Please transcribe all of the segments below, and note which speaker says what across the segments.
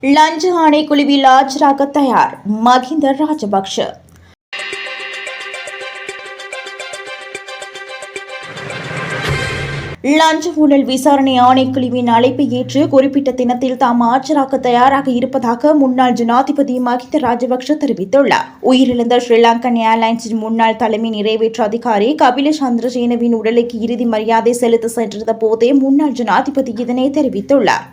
Speaker 1: லஞ்ச ஆணைக்குழுவில் ஆஜராக தயார் மஹிந்த ராஜபக்ஷ. லஞ்ச ஊழல் விசாரணை ஆணைக்குழுவின் அழைப்பை ஏற்று குறிப்பிட்ட தினத்தில் தாம் ஆஜராக தயாராக இருப்பதாக முன்னாள் ஜனாதிபதி மஹிந்த ராஜபக்ஷ தெரிவித்துள்ளார். உயிரிழந்த ஸ்ரீலங்கன் ஏர்லைன்ஸின் முன்னாள் தலைமை நிறைவேற்று அதிகாரி கபில சந்திரசேனவின் உடலுக்கு இறுதி மரியாதை செலுத்த சென்றிருந்த போதே முன்னாள் ஜனாதிபதி இதனை தெரிவித்துள்ளார்.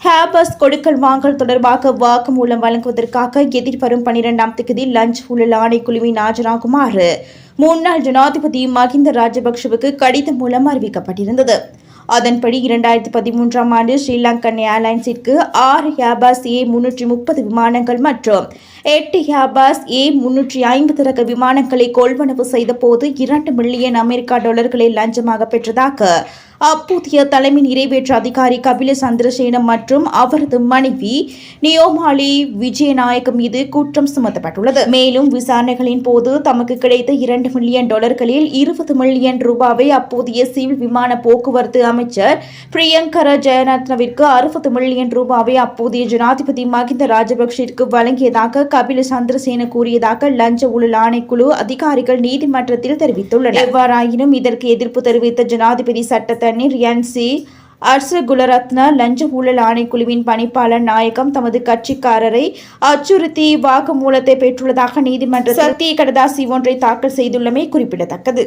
Speaker 1: ஹேபஸ் கொடுக்கல் வாங்கல் தொடர்பாக வாக்குமூலம் வழங்குவதற்காக எதிர்வரும் 12ஆம் தேதி லஞ்ச ஊழல் ஆணைக்குழுவின் ஆஜராகுமாறு முன்னாள் ஜனாதிபதி மஹிந்த ராஜபக்ஷவுக்கு கடிதம் மூலம் அறிவிக்கப்பட்டிருந்தது. அதன்படி 2013ஆம் ஆண்டு ஸ்ரீலங்கன் ஏர்லைன்ஸிற்கு 6 ஹேபாஸ் A330 விமானங்கள் மற்றும் 8 ஹேபாஸ் A350 ரக விமானங்களை கொள்வனவு செய்த போது $2 மில்லியன் அமெரிக்க லஞ்சமாக பெற்றதாக அப்போதைய தலைமை நிறைவேற்று அதிகாரி கபில சந்திரசேன மற்றும் அவரது மனைவி நியோமாலி விஜயநாயக்க மீது குற்றம் சுமத்தப்பட்டுள்ளது. மேலும் விசாரணைகளின் போது தமக்கு கிடைத்த $2 மில்லியன் $20 மில்லியன் ரூபாவை அப்போதைய சிவில் விமான போக்குவரத்து அமைச்சர் பிரியங்கர ஜெயரத்னவிற்கு $60 மில்லியன் ரூபாவை அப்போதைய ஜனாதிபதி மஹிந்த ராஜபக்ஷவிற்கு வழங்கியதாக கபில சந்திரசேன கூறியதாக லஞ்ச ஊழல் ஆணைக்குழு அதிகாரிகள் நீதிமன்றத்தில் தெரிவித்துள்ளனர். எவ்வாறாயினும் இதற்கு எதிர்ப்பு தெரிவித்த ஜனாதிபதி சட்டத்தரணி ரியான்சி அர்சகுலரத்ன லஞ்ச ஊழல் ஆணைக்குழுவின் பணிப்பாளர் நாயகம் தமது கட்சிக்காரரை அச்சுறுத்தி வாக்குமூலத்தை பெற்றுள்ளதாக நீதிமன்றத்தில் சத்திய கடதாசி ஒன்றை தாக்கல் செய்துள்ளமை குறிப்பிடத்தக்கது.